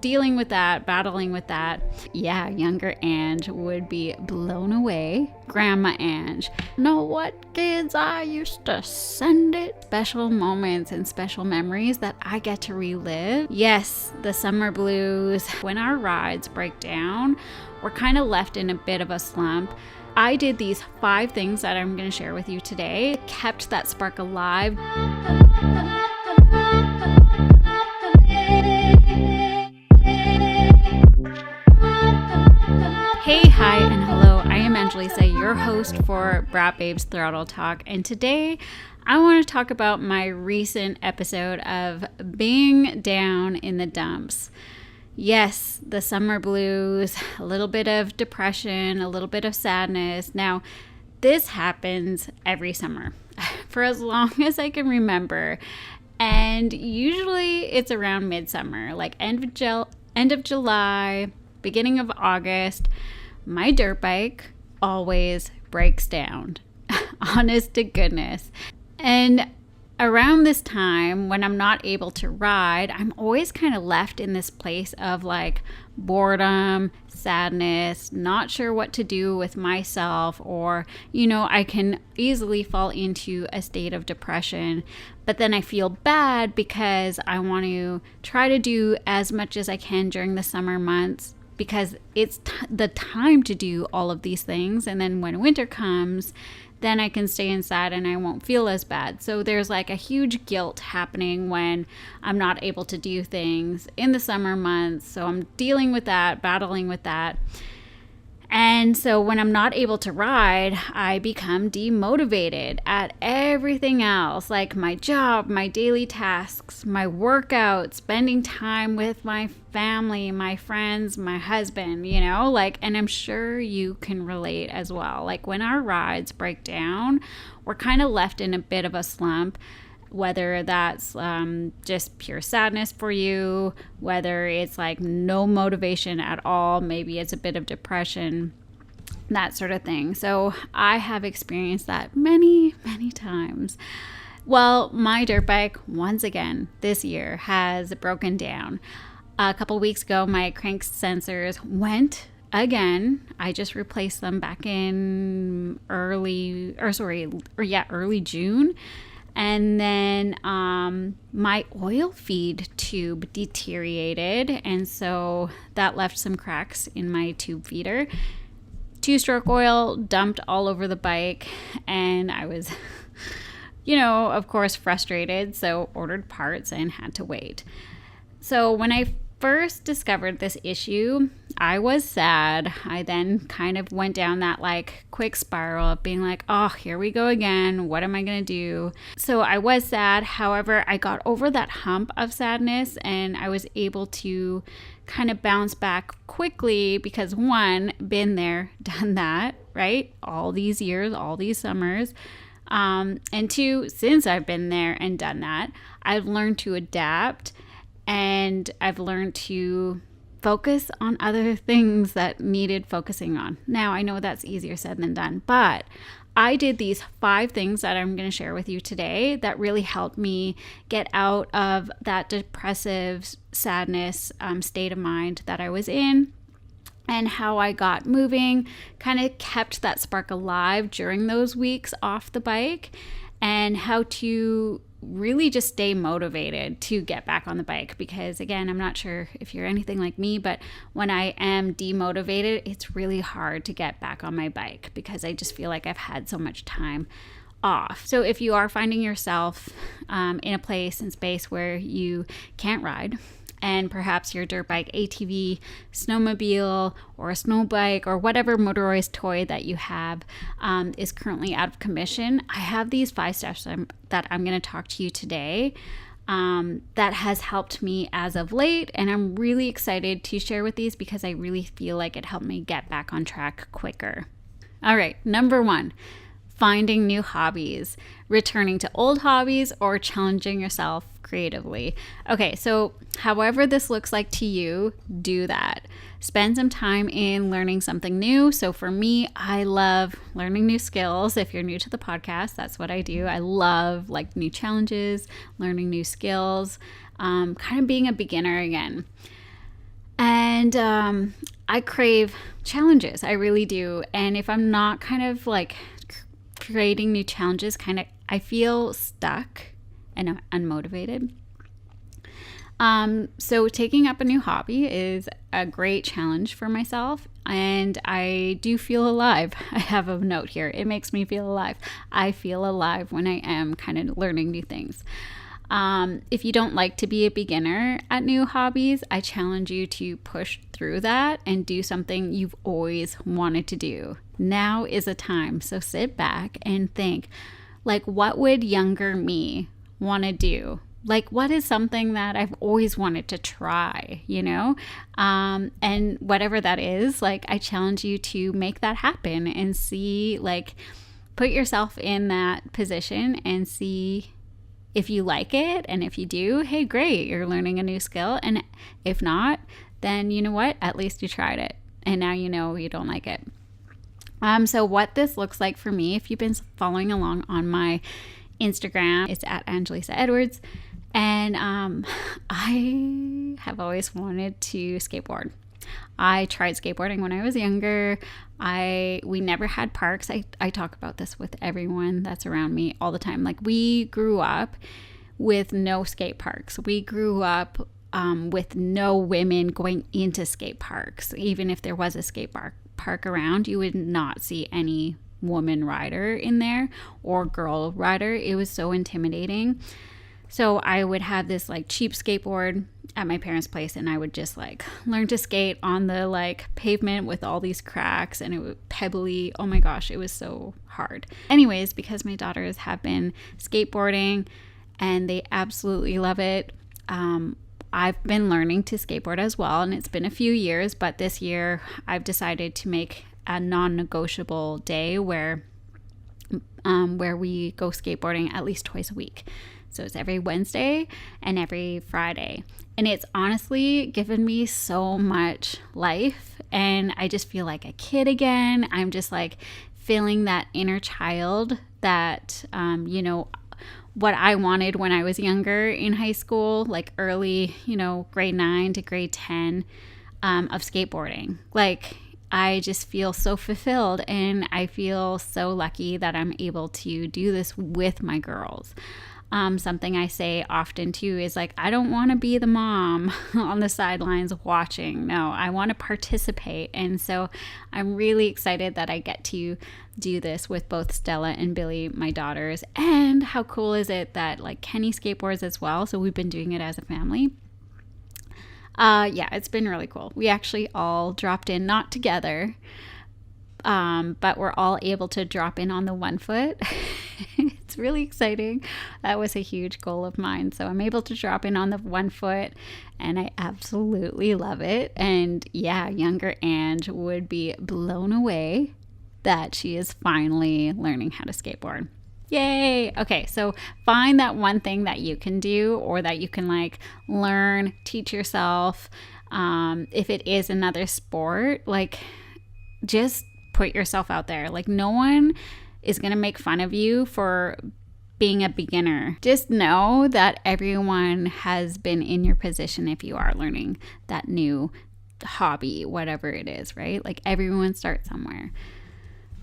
dealing with that, battling with that. Yeah, younger Ange would be blown away. Grandma Ange, know what, kids? I used to send it. Special moments and special memories that I get to relive. Yes, the summer blues. When our rides break down, we're kind of left in a bit of a slump. I did these 5 things that I'm going to share with you today. Kept that spark alive. Hey, hi, and hello. I am Angelisa, your host for Braap Babes Throttle Talk, and today I want to talk about my recent episode of being down in the dumps. Yes, the summer blues, a little bit of depression, a little bit of sadness. Now, this happens every summer for as long as I can remember, and usually it's around midsummer, like end of July, beginning of August. My dirt bike always breaks down, honest to goodness. And around this time, when I'm not able to ride, I'm always kind of left in this place of like boredom, sadness, not sure what to do with myself, or, I can easily fall into a state of depression. But then I feel bad because I want to try to do as much as I can during the summer months, because it's the time to do all of these things. And then when winter comes, then I can stay inside and I won't feel as bad. So there's like a huge guilt happening when I'm not able to do things in the summer months. So I'm dealing with that, battling with that. And so when I'm not able to ride, I become demotivated at everything else, like my job, my daily tasks, my workouts, spending time with my family, my friends, my husband, and I'm sure you can relate as well. Like when our rides break down, we're kind of left in a bit of a slump. Whether that's just pure sadness for you, whether it's like no motivation at all, maybe it's a bit of depression, that sort of thing. So I have experienced that many, many times. Well, my dirt bike, once again, this year has broken down. A couple weeks ago, my crank sensors went again. I just replaced them back in early June. And then my oil feed tube deteriorated, and so that left some cracks in my tube feeder. 2-stroke oil dumped all over the bike, and I was, of course, frustrated, so ordered parts and had to wait. So when I first discovered this issue, I was sad. I then kind of went down that like quick spiral of being like, oh, here we go again. What am I going to do? So I was sad. However, I got over that hump of sadness and I was able to kind of bounce back quickly because, one, been there, done that, right? All these years, all these summers. And 2, since I've been there and done that, I've learned to adapt. And I've learned to focus on other things that needed focusing on. Now, I know that's easier said than done, but I did these 5 things that I'm going to share with you today that really helped me get out of that depressive sadness state of mind that I was in, and how I got moving, kind of kept that spark alive during those weeks off the bike, and how to really just stay motivated to get back on the bike. Because again, I'm not sure if you're anything like me, but when I am demotivated, it's really hard to get back on my bike because I just feel like I've had so much time off. So if you are finding yourself in a place and space where you can't ride, and perhaps your dirt bike, ATV, snowmobile, or a snowbike, or whatever motorized toy that you have is currently out of commission, I have these 5 steps that I'm going to talk to you today that has helped me as of late, and I'm really excited to share with these because I really feel like it helped me get back on track quicker. All right, number 1. Finding new hobbies, returning to old hobbies, or challenging yourself creatively. Okay, so however this looks like to you, do that. Spend some time in learning something new. So for me, I love learning new skills. If you're new to the podcast, that's what I do. I love like new challenges, learning new skills, kind of being a beginner again. And I crave challenges. I really do. And if I'm not kind of like creating new challenges, I feel stuck and unmotivated. So taking up a new hobby is a great challenge for myself, and I do feel alive. I have a note here. It makes me feel alive. I feel alive when I am kind of learning new things. If you don't like to be a beginner at new hobbies, I challenge you to push through that and do something you've always wanted to do. Now is a time. So sit back and think, like, what would younger me want to do? Like, what is something that I've always wanted to try, and whatever that is, like, I challenge you to make that happen and see, like, put yourself in that position and see if you like it. And if you do, hey, great, you're learning a new skill. And if not, then you know what? At least you tried it. And now you know you don't like it. So what this looks like for me, if you've been following along on my Instagram, it's at Angelisa Edwards. And I have always wanted to skateboard. I tried skateboarding when I was younger. We never had parks. I talk about this with everyone that's around me all the time. Like, we grew up with no skate parks. We grew up with no women going into skate parks. Even if there was a skate park around, you would not see any woman rider in there or girl rider. It was so intimidating. So I would have this like cheap skateboard at my parents' place, and I would just like learn to skate on the like pavement with all these cracks, and it was pebbly. Oh my gosh, it was so hard. Anyways, because my daughters have been skateboarding and they absolutely love it, I've been learning to skateboard as well, and it's been a few years, but this year I've decided to make a non-negotiable day where we go skateboarding at least twice a week. So it's every Wednesday and every Friday. And it's honestly given me so much life, and I just feel like a kid again. I'm just like feeling that inner child that, what I wanted when I was younger in high school, like early, grade 9 to grade 10 of skateboarding. Like, I just feel so fulfilled, and I feel so lucky that I'm able to do this with my girls. Something I say often too is like, I don't want to be the mom on the sidelines watching. No, I want to participate. And so I'm really excited that I get to do this with both Stella and Billy, my daughters. And how cool is it that like Kenny skateboards as well? So we've been doing it as a family. It's been really cool. We actually all dropped in, not together, but we're all able to drop in on the 1 foot. It's really exciting. That was a huge goal of mine. So I'm able to drop in on the 1 foot, and I absolutely love it. And yeah, younger Ange would be blown away that she is finally learning how to skateboard. Yay! Okay, so find that one thing that you can do, or that you can like learn, teach yourself. If it is another sport, like, just put yourself out there. Like, no one is going to make fun of you for being a beginner. Just know that everyone has been in your position if you are learning that new hobby, whatever it is, right? Like, everyone starts somewhere.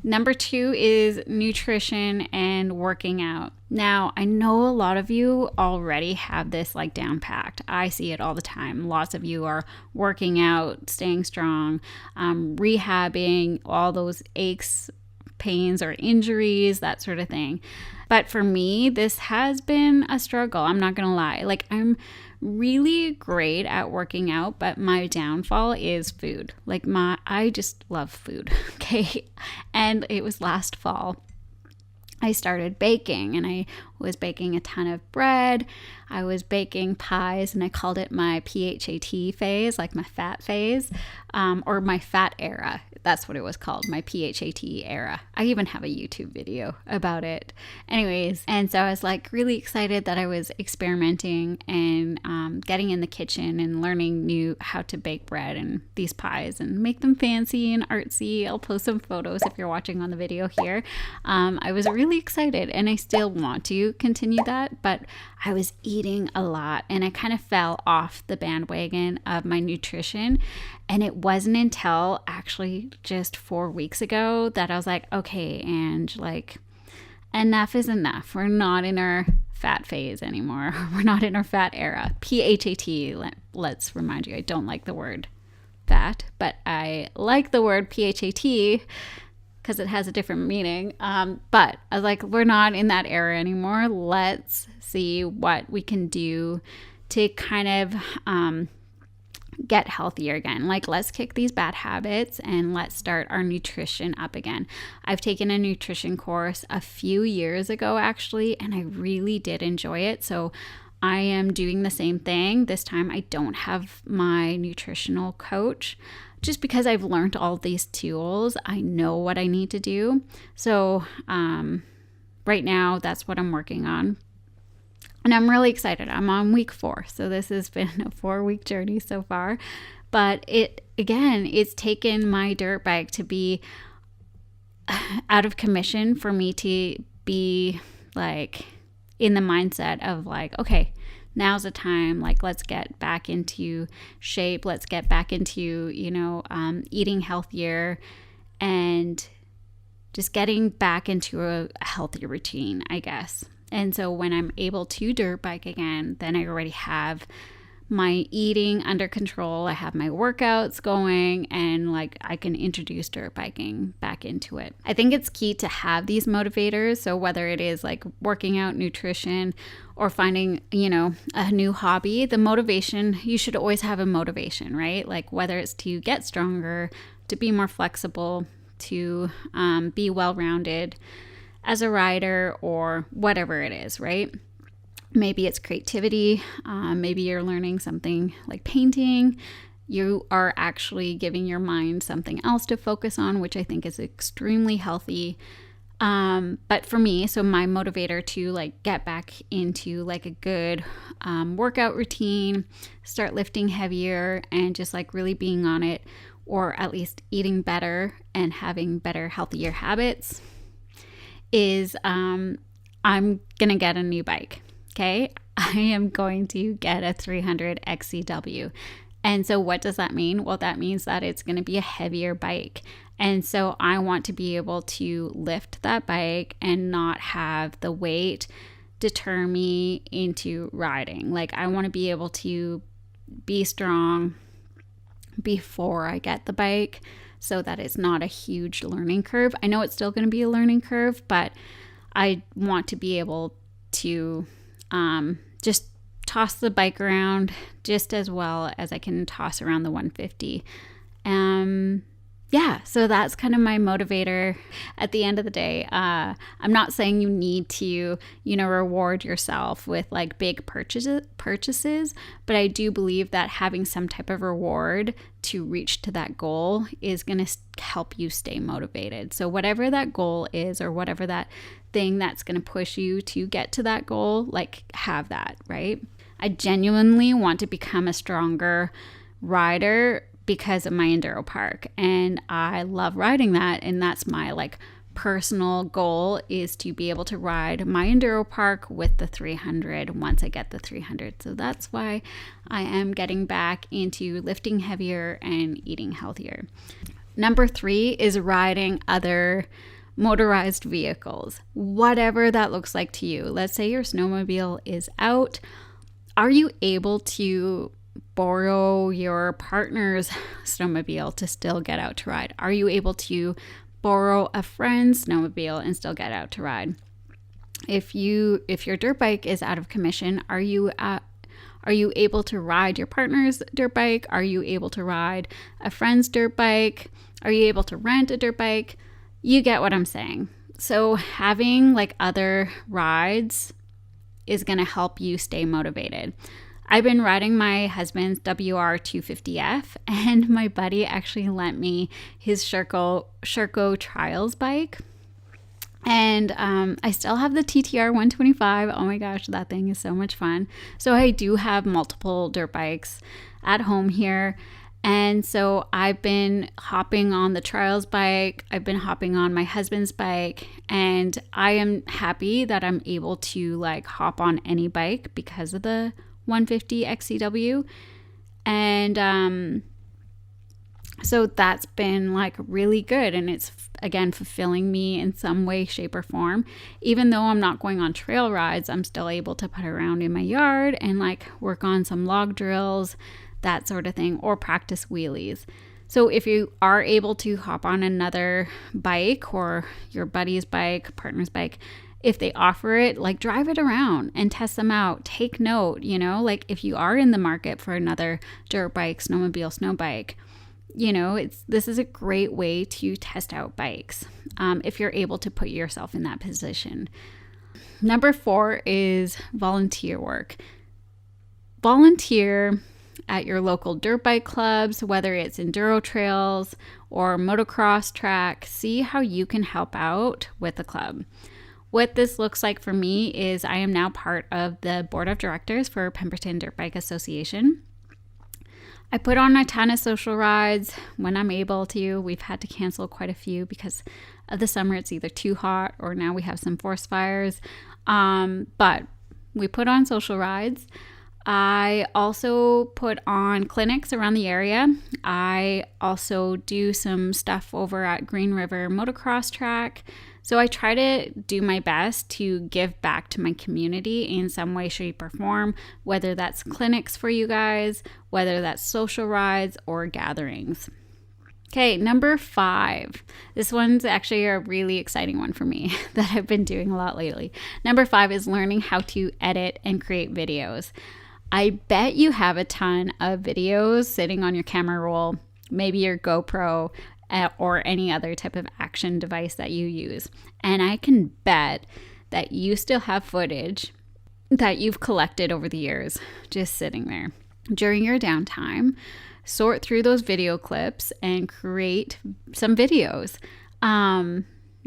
Number 2 is nutrition and working out. Now, I know a lot of you already have this like down packed. I see it all the time. Lots of you are working out, staying strong, rehabbing all those aches, pains, or injuries, that sort of thing. But for me, this has been a struggle. I'm not going to lie. Like, I'm really great at working out, but my downfall is food. Like, I just love food. Okay. And it was last fall. I started baking, and I was baking a ton of bread. I was baking pies, and I called it my PHAT phase, like my fat phase, or my fat era. That's what it was called, my PHAT era. I even have a YouTube video about it. Anyways, and so I was like really excited that I was experimenting and getting in the kitchen and learning how to bake bread and these pies and make them fancy and artsy. I'll post some photos if you're watching on the video here. I was really excited, and I still want to. to continue that, but I was eating a lot and I kind of fell off the bandwagon of my nutrition. And it wasn't until actually just 4 weeks ago that I was like, okay, and like, enough is enough. We're not in our fat phase anymore. We're not in our fat era. PHAT, let's remind you, I don't like the word fat, but I like the word PHAT because it has a different meaning. But I was like, we're not in that era anymore. Let's see what we can do to kind of get healthier again. Like, let's kick these bad habits and let's start our nutrition up again. I've taken a nutrition course a few years ago, actually, and I really did enjoy it. So I am doing the same thing. This time I don't have my nutritional coach just because I've learned all these tools. I know what I need to do. So right now, that's what I'm working on. And I'm really excited. I'm on week 4. So this has been a 4-week journey so far. But it's taken my dirt bike to be out of commission for me to be like in the mindset of like, okay, now's the time. Like, let's get back into shape. Let's get back into, eating healthier and just getting back into a healthy routine, I guess. And so when I'm able to dirt bike again, then I already have my eating under control. I have my workouts going, and like I can introduce dirt biking back into it. I think it's key to have these motivators. So whether it is like working out, nutrition, or finding, a new hobby, the motivation, you should always have a motivation, right? Like whether it's to get stronger, to be more flexible, to be well-rounded as a rider, or whatever it is, right? Maybe it's creativity. Maybe you're learning something like painting. You are actually giving your mind something else to focus on, which I think is extremely healthy. But for me, so my motivator to like get back into like a good workout routine, start lifting heavier, and just like really being on it, or at least eating better and having better, healthier habits, is I'm gonna get a new bike. Okay, I am going to get a 300 XCW. And so what does that mean? Well, that means that it's going to be a heavier bike. And so I want to be able to lift that bike and not have the weight deter me into riding. Like, I want to be able to be strong before I get the bike so that it's not a huge learning curve. I know it's still going to be a learning curve, but I want to be able to just toss the bike around just as well as I can toss around the 150. So that's kind of my motivator at the end of the day. I'm not saying you need to, reward yourself with like big purchases, but I do believe that having some type of reward to reach to that goal is going to help you stay motivated. So whatever that goal is, or whatever that thing that's going to push you to get to that goal, like have that, right? I genuinely want to become a stronger rider because of my enduro park, and I love riding that, and that's my like personal goal, is to be able to ride my enduro park with the 300 once I get the 300. So that's why I am getting back into lifting heavier and eating healthier. Number 3 is riding other motorized vehicles, whatever that looks like to you. Let's say your snowmobile is out. Are you able to borrow your partner's snowmobile to still get out to ride? Are you able to borrow a friend's snowmobile and still get out to ride? If your dirt bike is out of commission, are you able to ride your partner's dirt bike? Are you able to ride a friend's dirt bike? Are you able to rent a dirt bike? You get what I'm saying. So having like other rides is going to help you stay motivated. I've been riding my husband's WR250F, and my buddy actually lent me his Sherco Trials bike. And I still have the TTR 125. Oh my gosh, that thing is so much fun. So I do have multiple dirt bikes at home here. And so I've been hopping on the trials bike. I've been hopping on my husband's bike, and I am happy that I'm able to like hop on any bike because of the 150 XCW. And so that's been like really good, and it's again fulfilling me in some way, shape, or form. Even though I'm not going on trail rides, I'm still able to put around in my yard and like work on some log drills, that sort of thing, or practice wheelies. So if you are able to hop on another bike or your buddy's bike, partner's bike, if they offer it, like drive it around and test them out. Take note, you know, like if you are in the market for another dirt bike, snowmobile, snow bike, you know, this is a great way to test out bikes if you're able to put yourself in that position. Number 4 is volunteer work. Volunteer at your local dirt bike clubs, whether it's enduro trails or motocross track. See how you can help out with the club. What this looks like for me is I am now part of the board of directors for Pemberton Dirt Bike Association. I put on a ton of social rides when I'm able to. We've had to cancel quite a few because of the summer. It's either too hot or now we have some forest fires. But we put on social rides. I also put on clinics around the area. I also do some stuff over at Green River Motocross Track. So I try to do my best to give back to my community in some way, shape, or form, whether that's clinics for you guys, whether that's social rides or gatherings. Okay, number 5. This one's actually a really exciting one for me that I've been doing a lot lately. Number 5 is learning how to edit and create videos. I bet you have a ton of videos sitting on your camera roll, maybe your GoPro, or any other type of action device that you use. And I can bet that you still have footage that you've collected over the years just sitting there. During your downtime, sort through those video clips and create some videos.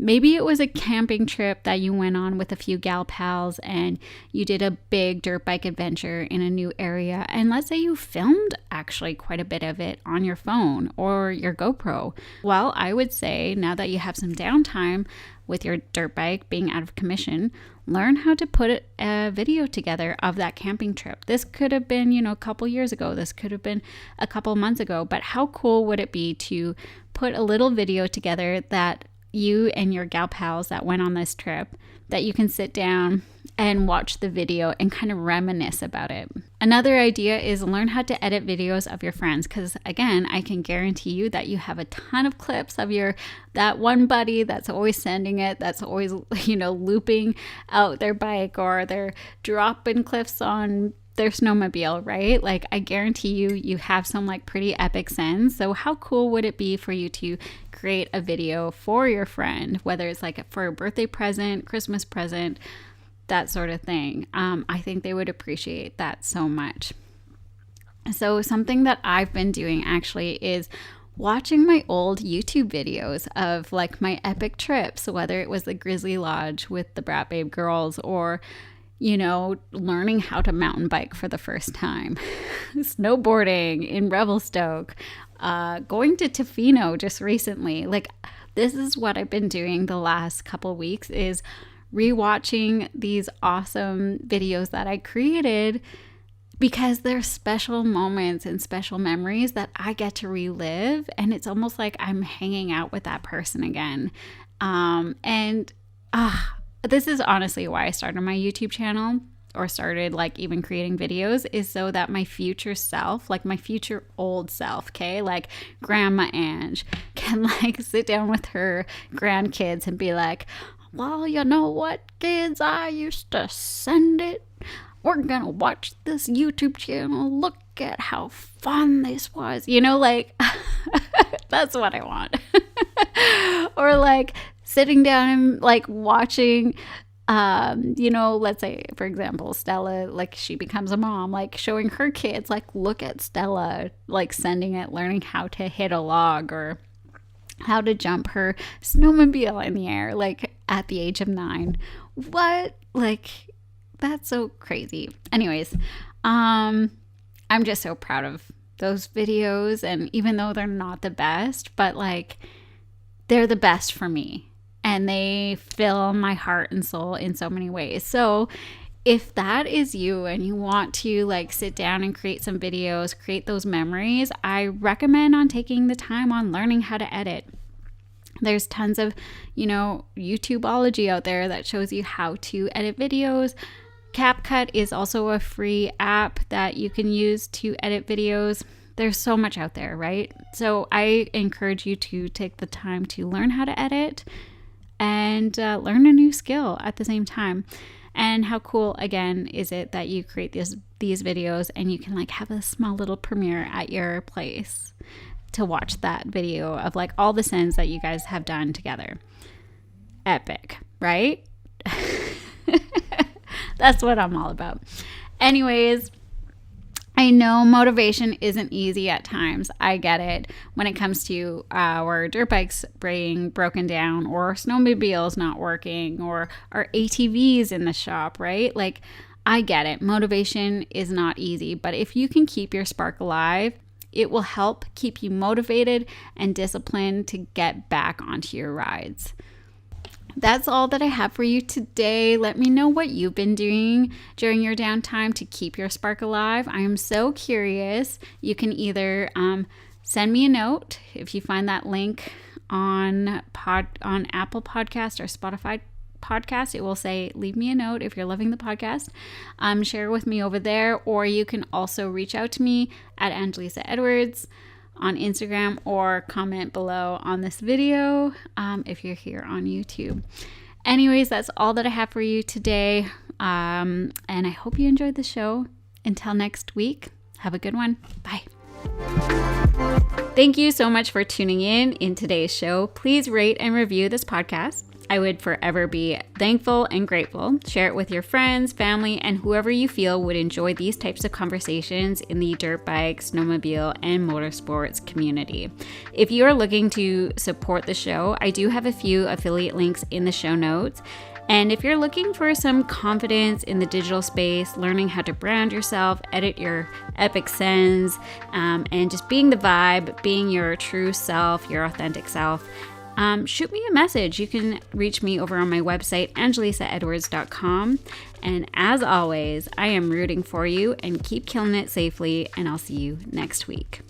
Maybe it was a camping trip that you went on with a few gal pals and you did a big dirt bike adventure in a new area. And let's say you filmed actually quite a bit of it on your phone or your GoPro. Well, I would say now that you have some downtime with your dirt bike being out of commission, learn how to put a video together of that camping trip. This could have been, a couple years ago. This could have been a couple months ago. But how cool would it be to put a little video together that you and your gal pals that went on this trip, that you can sit down and watch the video and kind of reminisce about it. Another idea is learn how to edit videos of your friends, because again, I can guarantee you that you have a ton of clips of that one buddy that's always sending it, that's always looping out their bike, or they're dropping clips on their snowmobile, right? Like I guarantee you have some like pretty epic sends. So how cool would it be for you to create a video for your friend, whether it's like for a birthday present, Christmas present, that sort of thing. I think they would appreciate that so much. So something that I've been doing actually is watching my old YouTube videos of like my epic trips, whether it was the Grizzly Lodge with the Braap Babe girls, or learning how to mountain bike for the first time, snowboarding in Revelstoke, going to Tofino just recently. Like this is what I've been doing the last couple weeks, is rewatching these awesome videos that I created, because they're special moments and special memories that I get to relive. And it's almost like I'm hanging out with that person again. This is honestly why I started my YouTube channel, or started like even creating videos, is so that my future self, like my future old self, okay, like Grandma Ange, can like sit down with her grandkids and be like, well, you know what, kids, I used to send it. We're gonna watch this YouTube channel. Look at how fun this was. Like that's what I want. Or like sitting down and like watching, let's say, for example, Stella, like she becomes a mom, like showing her kids, like, look at Stella, like sending it, learning how to hit a log or how to jump her snowmobile in the air, like at the age of 9. What? Like, that's so crazy. Anyways, I'm just so proud of those videos, and even though they're not the best, but like they're the best for me and they fill my heart and soul in so many ways. So if that is you and you want to like sit down and create some videos, create those memories, I recommend on taking the time on learning how to edit. There's tons of, YouTubeology out there that shows you how to edit videos. CapCut is also a free app that you can use to edit videos. There's so much out there, right? So I encourage you to take the time to learn how to edit and learn a new skill at the same time. And how cool, again, is it that you create these videos and you can like have a small little premiere at your place to watch that video of like all the sins that you guys have done together. Epic, right? That's what I'm all about. Anyways, I know motivation isn't easy at times. I get it when it comes to our dirt bikes being broken down, or snowmobiles not working, or our ATVs in the shop, right? Like, I get it. Motivation is not easy, but if you can keep your spark alive, it will help keep you motivated and disciplined to get back onto your rides. That's all that I have for you today. Let me know what you've been doing during your downtime to keep your spark alive. I am so curious. You can either send me a note if you find that link on Apple Podcast or Spotify Podcast. It will say, leave me a note if you're loving the podcast. Share with me over there, or you can also reach out to me at Angelisa Edwards on Instagram, or comment below on this video if you're here on YouTube. Anyways, that's all that I have for you today. And I hope you enjoyed the show. Until next week, have a good one. Bye. Thank you so much for tuning in today's show. Please rate and review this podcast. I would forever be thankful and grateful. Share it with your friends, family, and whoever you feel would enjoy these types of conversations in the dirt bike, snowmobile, and motorsports community. If you are looking to support the show, I do have a few affiliate links in the show notes. And if you're looking for some confidence in the digital space, learning how to brand yourself, edit your epic sends, and just being the vibe, being your true self, your authentic self, shoot me a message. You can reach me over on my website, angelisaedwards.com. And as always, I am rooting for you, and keep killing it safely, and I'll see you next week.